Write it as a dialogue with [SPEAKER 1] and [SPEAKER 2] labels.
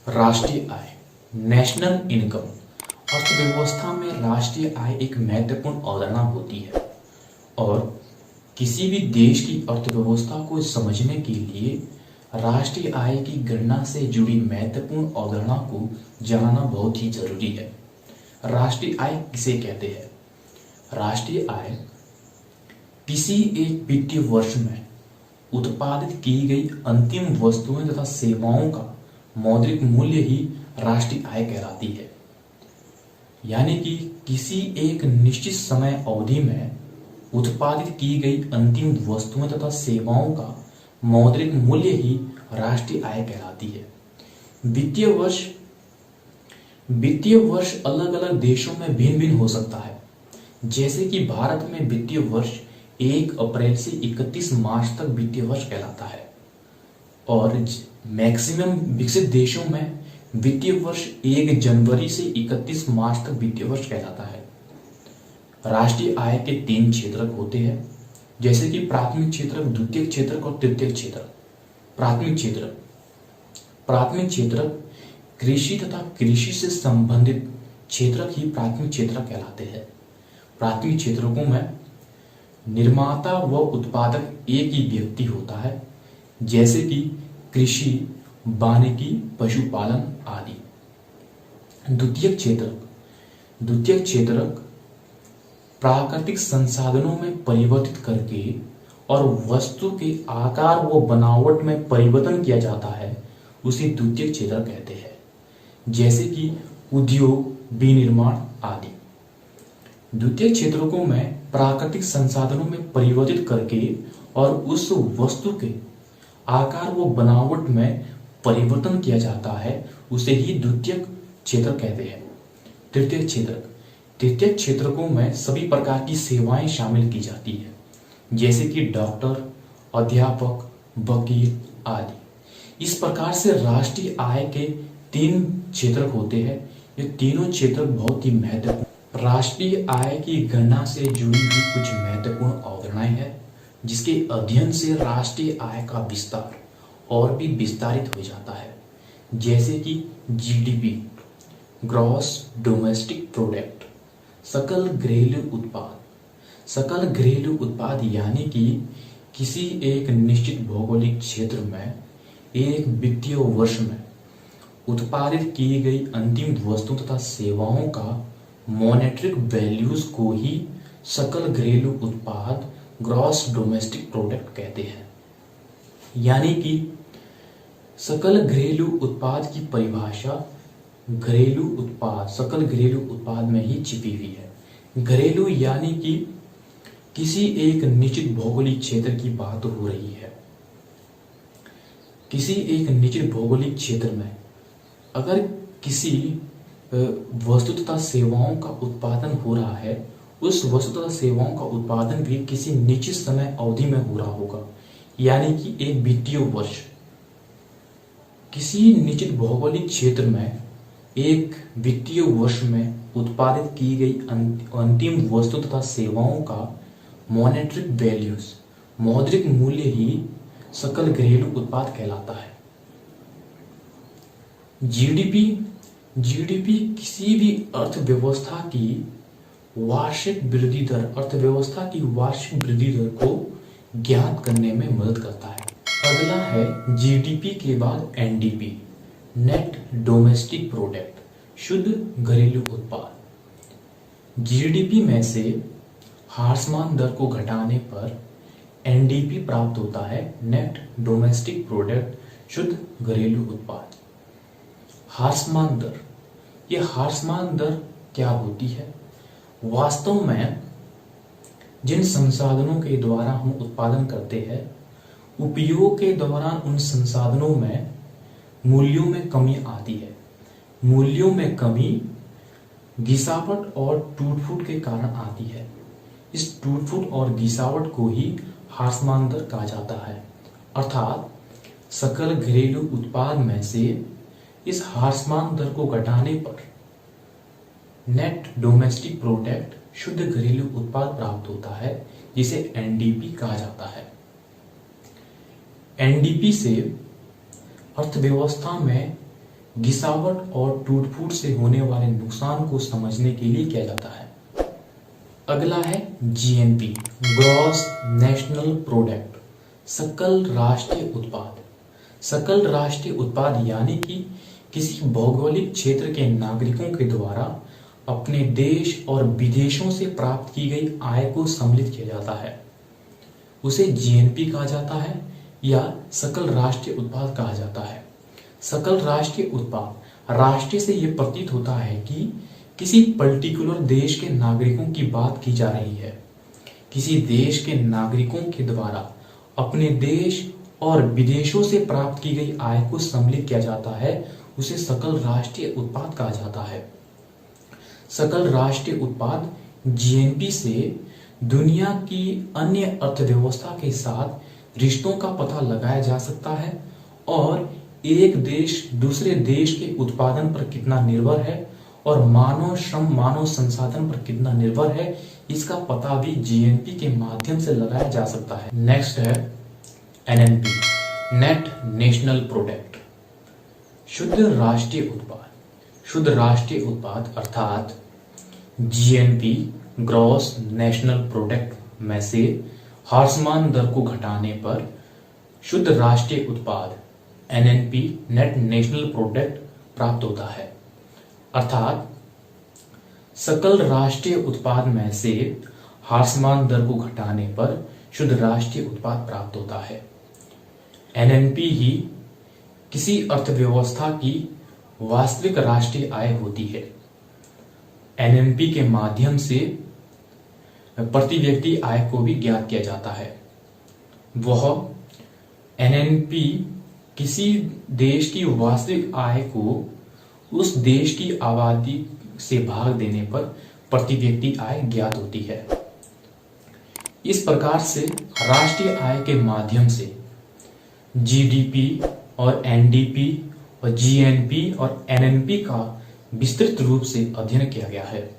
[SPEAKER 1] राष्ट्रीय आय, national income. अर्थव्यवस्था में राष्ट्रीय आय एक महत्वपूर्ण अवधारणा होती है और किसी भी देश की अर्थव्यवस्था को समझने के लिए राष्ट्रीय आय की गणना से जुड़ी महत्वपूर्ण अवधारणा को जानना बहुत ही जरूरी है। राष्ट्रीय आय किसे कहते हैं? राष्ट्रीय आय किसी एक वित्तीय वर्ष में उत्पादित की गई अंतिम वस्तुओं तथा सेवाओं का मौद्रिक मूल्य ही राष्ट्रीय आय कहलाती है। यानी कि किसी एक निश्चित समय अवधि में उत्पादित की गई अंतिम वस्तुओं तथा सेवाओं का मौद्रिक मूल्य ही राष्ट्रीय आय कहलाती है। वित्तीय वर्ष अलग अलग देशों में भिन्न भिन्न हो सकता है। जैसे कि भारत में वित्तीय वर्ष 1 अप्रैल से 31 मार्च तक वित्तीय वर्ष कहलाता है और मैक्सिमम विकसित देशों में वित्तीय वर्ष 1 जनवरी से 31 मार्च तक वित्तीय वर्ष कहलाता है। राष्ट्रीय आय के 3 क्षेत्रक होते हैं, जैसे कि प्राथमिक क्षेत्रक, द्वितीयक क्षेत्रक और तृतीयक क्षेत्रक। प्राथमिक क्षेत्रक कृषि तथा कृषि से संबंधित क्षेत्रक ही प्राथमिक क्षेत्रक कहलाते हैं। प्राथमिक क्षेत्रकों में निर्माता व उत्पादक एक ही व्यक्ति होता है, जैसे कि कृषि, वानिकी, पशुपालन आदि। द्वितीयक क्षेत्रक प्राकृतिक संसाधनों में परिवर्तित करके और वस्तु के आकार व बनावट में परिवर्तन किया जाता है, उसे द्वितीयक क्षेत्रक कहते हैं, जैसे कि उद्योग, विनिर्माण आदि। द्वितीयक क्षेत्रकों में प्राकृतिक संसाधनों में परिवर्तित करके और उस वस्तु के आकार व बनावट में परिवर्तन किया जाता है, उसे ही द्वितीयक क्षेत्र कहते हैं। तृतीयक क्षेत्रकों में सभी प्रकार की सेवाएं शामिल की जाती है, जैसे कि डॉक्टर, अध्यापक, वकील आदि। इस प्रकार से राष्ट्रीय आय के 3 क्षेत्रक होते हैं। ये तीनों क्षेत्रक बहुत ही महत्वपूर्ण। राष्ट्रीय आय की गणना से जुड़ी हुई कुछ महत्वपूर्ण अवधारणाएं हैं, जिसके अध्ययन से राष्ट्रीय आय का विस्तार और भी विस्तारित हो जाता है, जैसे कि जीडीपी, ग्रॉस डोमेस्टिक प्रोडक्ट, सकल घरेलू उत्पाद। सकल घरेलू उत्पाद यानी कि किसी एक निश्चित भौगोलिक क्षेत्र में एक वित्तीय वर्ष में उत्पादित की गई अंतिम वस्तु तथा सेवाओं का मॉनेटरी वैल्यूज को ही सकल घरेलू उत्पाद, ग्रॉस डोमेस्टिक प्रोडक्ट कहते हैं। यानी कि सकल घरेलू उत्पाद की परिभाषा सकल घरेलू उत्पाद में ही छिपी हुई है। घरेलू यानी कि किसी एक निश्चित भौगोलिक क्षेत्र की बात हो रही है। किसी एक निश्चित भौगोलिक क्षेत्र में अगर किसी वस्तु तथा सेवाओं का उत्पादन हो रहा है, उस वस्तु तथा सेवाओं का उत्पादन भी किसी निश्चित समय अवधि में हो रहा होगा। यानी कि एक वित्तीय वर्ष किसी निश्चित भौगोलिक क्षेत्र में एक वित्तीय वर्ष में उत्पादित की गई अंतिम वस्तु तथा सेवाओं का मॉनेटरी वैल्यूज, मौद्रिक मूल्य ही सकल घरेलू उत्पाद कहलाता है। जीडीपी किसी भी अर्थव्यवस्था की वार्षिक वृद्धि दर को ज्ञात करने में मदद करता है। अगला है जीडीपी के बाद एनडीपी, नेट डोमेस्टिक प्रोडक्ट, शुद्ध घरेलू उत्पाद। जीडीपी में से हार्समान दर को घटाने पर एनडीपी प्राप्त होता है, नेट डोमेस्टिक प्रोडक्ट, शुद्ध घरेलू उत्पाद। हार्समान दर, ये हार्समान दर क्या होती है? वास्तव में जिन संसाधनों के द्वारा हम उत्पादन करते हैं, उपयोग के दौरान उन संसाधनों में मूल्यों में कमी आती है। मूल्यों में कमी गिरावट और टूट-फूट के कारण आती है। इस टूट-फूट और गिरावट को ही हार्समान दर कहा जाता है। अर्थात सकल घरेलू उत्पाद में से इस हार्समान दर को घटाने पर नेट डोमेस्टिक प्रोडक्ट, शुद्ध घरेलू उत्पाद प्राप्त होता है, जिसे एनडीपी कहा जाता है। एनडीपी से अर्थव्यवस्था में गिसावट और टूट-फूट से होने वाले नुकसान को समझने के लिए किया जाता है। अगला है जीएनपी, ग्रॉस नेशनल प्रोडक्ट, सकल राष्ट्रीय उत्पाद। सकल राष्ट्रीय उत्पाद यानी कि किसी भौगोलिक क्षेत्र के नागरिकों के द्वारा अपने देश और विदेशों से प्राप्त की गई आय को सम्मिलित किया जाता है, उसे जीएनपी कहा जाता है या सकल राष्ट्रीय उत्पाद कहा जाता है। सकल राष्ट्रीय उत्पाद राष्ट्रीय से यह प्रतीत होता है कि किसी पर्टिकुलर देश के नागरिकों की बात की जा रही है। किसी देश के नागरिकों के द्वारा अपने देश और विदेशों से प्राप्त की गई आय को सम्मिलित किया जाता है, उसे सकल राष्ट्रीय उत्पाद कहा जाता है। सकल राष्ट्रीय उत्पाद जीएनपी से दुनिया की अन्य अर्थव्यवस्था के साथ रिश्तों का पता लगाया जा सकता है और एक देश दूसरे देश के उत्पादन पर कितना निर्भर है और मानव श्रम, मानव संसाधन पर कितना निर्भर है, इसका पता भी जीएनपी के माध्यम से लगाया जा सकता है। नेक्स्ट है एनएनपी, नेट नेशनल प्रोडक्ट, शुद्ध राष्ट्रीय उत्पाद। शुद्ध राष्ट्रीय उत्पाद अर्थात जीएनपी, ग्रॉस नेशनल प्रोडक्ट में से हार्समान दर को घटाने पर शुद्ध राष्ट्रीय उत्पाद एनएनपी, नेट नेशनल प्रोडक्ट प्राप्त होता है। अर्थात सकल राष्ट्रीय उत्पाद में से हार्समान दर को घटाने पर शुद्ध राष्ट्रीय उत्पाद प्राप्त होता है। एनएनपी ही किसी अर्थव्यवस्था की वास्तविक राष्ट्रीय आय होती है। एनएनपी के माध्यम से प्रति व्यक्ति आय को भी ज्ञात किया जाता है। वह एनएनपी किसी देश की वास्तविक आय को उस देश की आबादी से भाग देने पर प्रति व्यक्ति आय ज्ञात होती है। इस प्रकार से राष्ट्रीय आय के माध्यम से जीडीपी और एनडीपी और जीएनपी और एनएनपी का विस्तृत रूप से अध्ययन किया गया है।